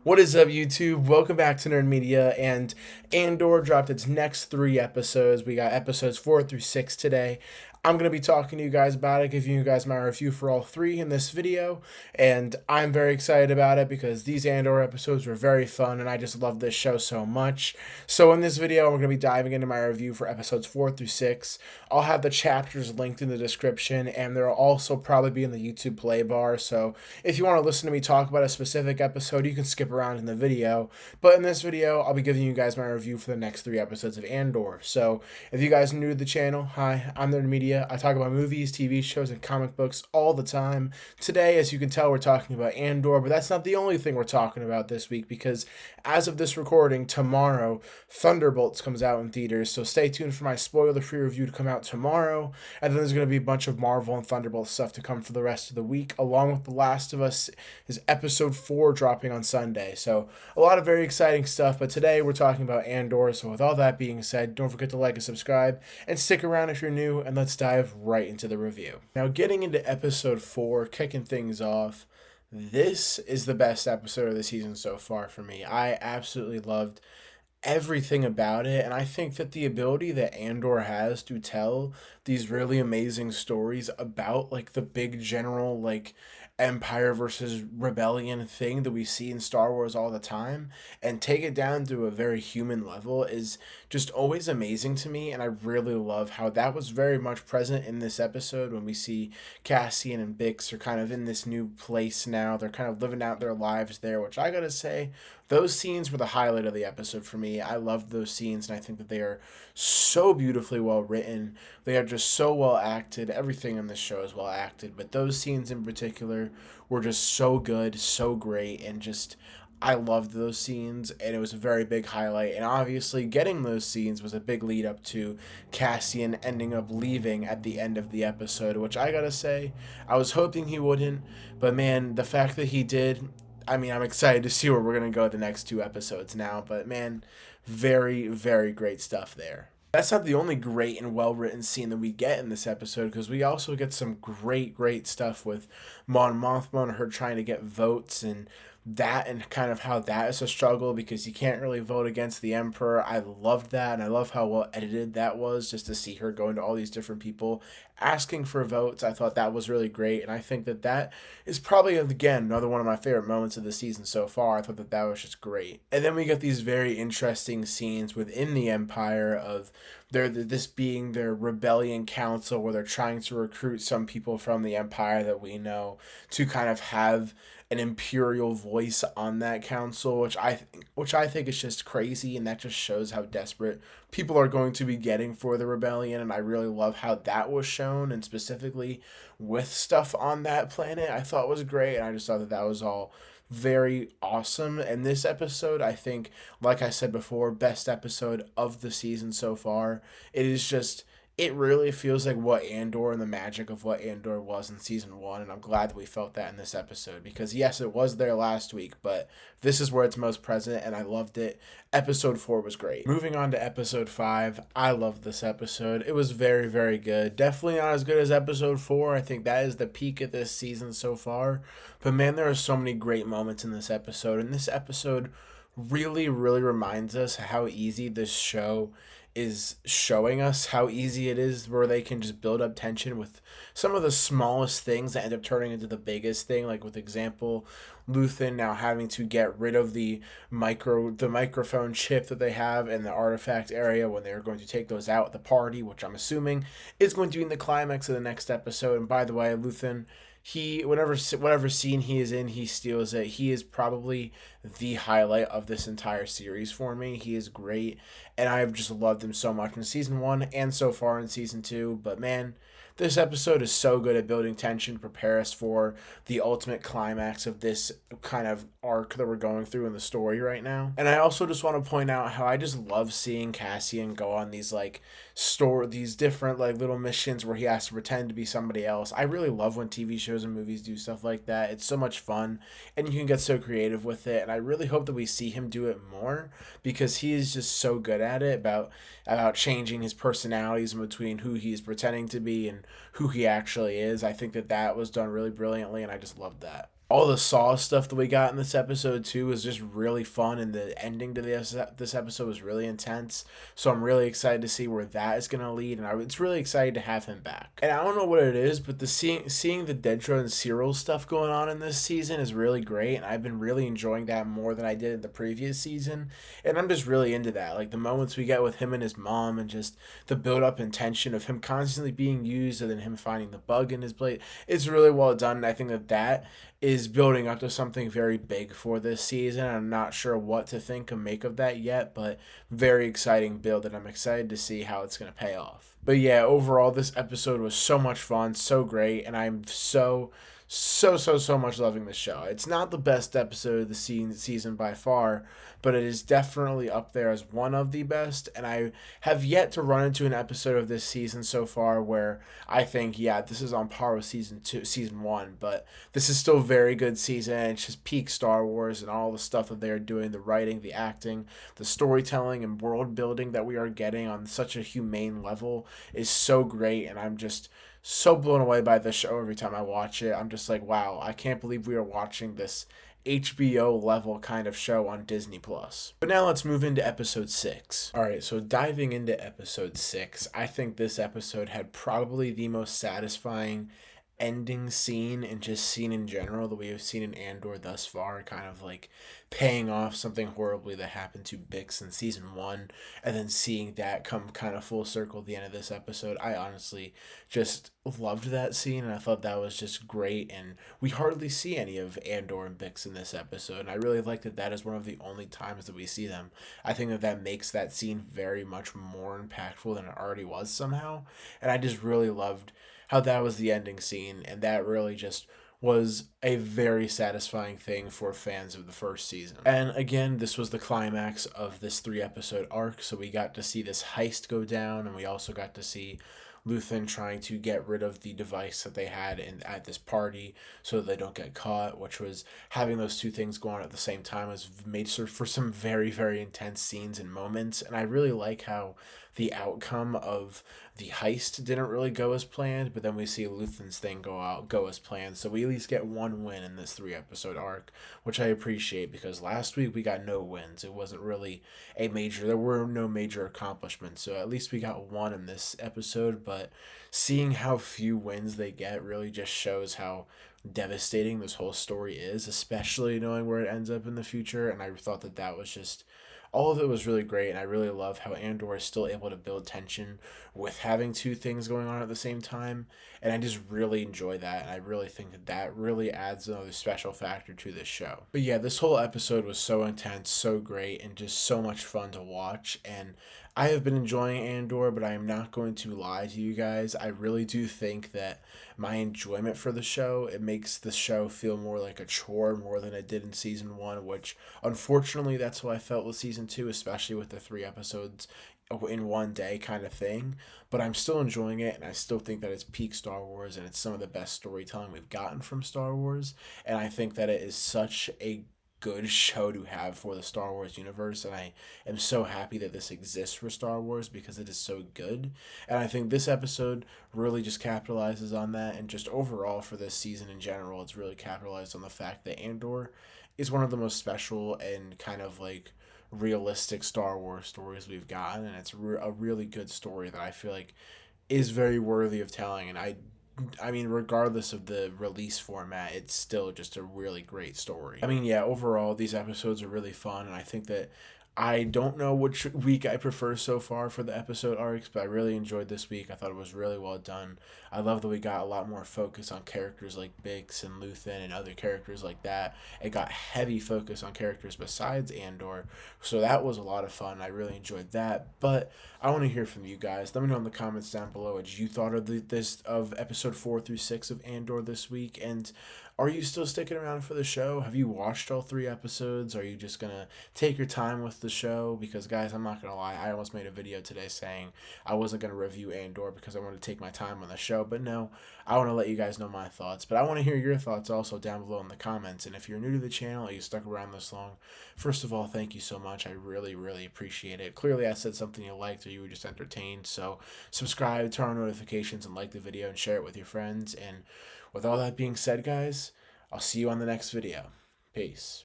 What is up, YouTube? Welcome back to Nerd Media. And Andor dropped its next 3 episodes. We got episodes 4 through 6 today. I'm going to be talking to you guys about it, giving you guys my review for all 3 in this video. And I'm very excited about it because these Andor episodes were very fun and I just love this show so much. So in this video, we're going to be diving into my review for episodes 4 through 6. I'll have the chapters linked in the description and they'll also probably be in the YouTube play bar. So if you want to listen to me talk about a specific episode, you can skip around in the video. But in this video, I'll be giving you guys my review for the next 3 episodes of Andor. So if you guys are new to the channel, hi, I'm Nerd Media. I talk about movies, TV shows, and comic books all the time. Today, as you can tell, we're talking about Andor, but that's not the only thing we're talking about this week because as of this recording, tomorrow, Thunderbolts comes out in theaters. So stay tuned for my spoiler-free review to come out tomorrow. And then there's going to be a bunch of Marvel and Thunderbolts stuff to come for the rest of the week, along with The Last of Us is episode 4 dropping on Sunday. So a lot of very exciting stuff, but today we're talking about Andor. So with all that being said, don't forget to like and subscribe and stick around if you're new, and let's dive right into the review. Now, getting into episode 4, kicking things off, this is the best episode of the season so far for me. I absolutely loved everything about it, and I think that the ability that Andor has to tell these really amazing stories about like the big general like empire versus rebellion thing that we see in Star Wars all the time and take it down to a very human level is just always amazing to me. And I really love how that was very much present in this episode when we see Cassian and Bix are kind of in this new place now. They're kind of living out their lives there, which I gotta say, those scenes were the highlight of the episode for me. I loved those scenes, and I think that they are so beautifully well written. They are just so well acted. Everything in this show is well acted, but those scenes in particular were just so good, so great, and just I loved those scenes, and it was a very big highlight. And obviously, getting those scenes was a big lead up to Cassian ending up leaving at the end of the episode, which I gotta say, I was hoping he wouldn't, but man, the fact that he did, I mean, I'm excited to see where we're going to go the next 2 episodes now, but man, very, very great stuff there. That's not the only great and well written scene that we get in this episode, because we also get some great, great stuff with Mon Mothma and her trying to get votes and kind of how that is a struggle because you can't really vote against the Emperor. I loved that, and I love how well edited that was just to see her going to all these different people asking for votes. I thought that was really great, and I think that that is probably, again, another one of my favorite moments of the season so far. I thought that that was just great. And then we get these very interesting scenes within the Empire of this being their rebellion council where they're trying to recruit some people from the Empire that we know to kind of have an imperial voice on that council, which I think is just crazy, and that just shows how desperate people are going to be getting for the rebellion. And I really love how that was shown, and specifically with stuff on that planet, I thought was great, and I just thought that that was all very awesome. And this episode, I think, like I said before, best episode of the season so far. It is just it really feels like what Andor and the magic of what Andor was in season 1, and I'm glad that we felt that in this episode because yes, it was there last week, but this is where it's most present, and I loved it. Episode 4 was great. Moving on to episode 5, I loved this episode. It was very, very good. Definitely not as good as episode 4. I think that is the peak of this season so far, but man, there are so many great moments in this episode, and this episode really, really reminds us how easy this show is showing us how easy it is where they can just build up tension with some of the smallest things that end up turning into the biggest thing, like with example Luthen now having to get rid of the microphone chip that they have in the artifact area when they're going to take those out at the party, which I'm assuming is going to be in the climax of the next episode. And by the way, Luthen, he whatever scene he is in, he steals it. He is probably the highlight of this entire series for me. He is great, and I have just loved him so much in season 1 and so far in season 2. But man, this episode is so good at building tension to prepare us for the ultimate climax of this kind of arc that we're going through in the story right now. And I also just want to point out how I just love seeing Cassian go on these these different like little missions where he has to pretend to be somebody else. I really love when TV shows and movies do stuff like that. It's so much fun, and you can get so creative with it. And I really hope that we see him do it more because he is just so good at it about changing his personalities in between who he's pretending to be and who he actually is. I think that that was done really brilliantly, and I just loved that. all the Saw stuff that we got in this episode too was just really fun, and the ending to this episode was really intense. So I'm really excited to see where that is going to lead, and it's really excited to have him back. And I don't know what it is, but the seeing the Dedra and Cyril stuff going on in this season is really great, and I've been really enjoying that more than I did in the previous season. And I'm just really into that, like the moments we get with him and his mom, and just the build up and tension of him constantly being used, and then him finding the bug in his plate. It's really well done, and I think that is building up to something very big for this season. I'm not sure what to think and make of that yet, but very exciting build, and I'm excited to see how it's going to pay off. But yeah, overall, this episode was so much fun, so great, and I'm so much loving the show. It's not the best episode of the season by far, but it is definitely up there as one of the best. And I have yet to run into an episode of this season so far where I think, yeah, this is on par with season one. But this is still a very good season. It's just peak Star Wars, and all the stuff that they're doing, the writing, the acting, the storytelling, and world building that we are getting on such a humane level is so great. And I'm just so blown away by the show every time I watch it. I'm just like, wow, I can't believe we are watching this HBO level kind of show on Disney Plus. But now let's move into episode 6. All right, so diving into episode 6, I think this episode had probably the most satisfying ending scene and just scene in general that we have seen in Andor thus far, kind of like paying off something horribly that happened to Bix in season 1, and then seeing that come kind of full circle at the end of this episode. I honestly just loved that scene, and I thought that was just great, and we hardly see any of Andor and Bix in this episode, and I really like that that is one of the only times that we see them. I think that that makes that scene very much more impactful than it already was somehow, and I just really loved how that was the ending scene, and that really just was a very satisfying thing for fans of the first season. And again, this was the climax of this 3 episode arc, so we got to see this heist go down, and we also got to see Luthen trying to get rid of the device that they had at this party so that they don't get caught, which was having those two things go on at the same time was made for some very, very intense scenes and moments. And I really like how the outcome of the heist didn't really go as planned, but then we see Luthen's thing go as planned. So we at least get one win in this 3 episode arc, which I appreciate, because last week we got no wins. It wasn't really there were no major accomplishments. So at least we got one in this episode, but seeing how few wins they get really just shows how devastating this whole story is, especially knowing where it ends up in the future. And I thought that that was just all of it was really great, and I really love how Andor is still able to build tension with having two things going on at the same time, and I just really enjoy that, and I really think that that really adds another special factor to this show. But yeah, this whole episode was so intense, so great, and just so much fun to watch, and I have been enjoying Andor, but I am not going to lie to you guys. I really do think that my enjoyment for the show, it makes the show feel more like a chore more than it did in season 1, which unfortunately that's how I felt with season 2, especially with the 3 episodes in one day kind of thing. But I'm still enjoying it, and I still think that it's peak Star Wars, and it's some of the best storytelling we've gotten from Star Wars. And I think that it is such a good show to have for the Star Wars universe, and I am so happy that this exists for Star Wars because it is so good. And I think this episode really just capitalizes on that, and just overall for this season in general, it's really capitalized on the fact that Andor is one of the most special and kind of like realistic Star Wars stories we've gotten, and it's a really good story that I feel like is very worthy of telling. And I mean, regardless of the release format, it's still just a really great story. I mean, yeah, overall, these episodes are really fun, and I think that I don't know which week I prefer so far for the episode arcs, but I really enjoyed this week. I thought it was really well done. I love that we got a lot more focus on characters like Bix and Luthen and other characters like that. It got heavy focus on characters besides Andor, so that was a lot of fun. I really enjoyed that. But I want to hear from you guys. Let me know in the comments down below what you thought of episode 4 through 6 of Andor this week, and are you still sticking around for the show? Have you watched all 3 episodes? Are you just gonna take your time with the show? Because guys, I'm not gonna lie, I almost made a video today saying I wasn't gonna review Andor because I want to take my time on the show, but no, I want to let you guys know my thoughts. But I want to hear your thoughts also down below in the comments. And if you're new to the channel and you stuck around this long, first of all, thank you so much. I really, really appreciate it. Clearly, I said something you liked or you were just entertained. So subscribe, turn on notifications, and like the video and share it with your friends. And with all that being said, guys, I'll see you on the next video. Peace.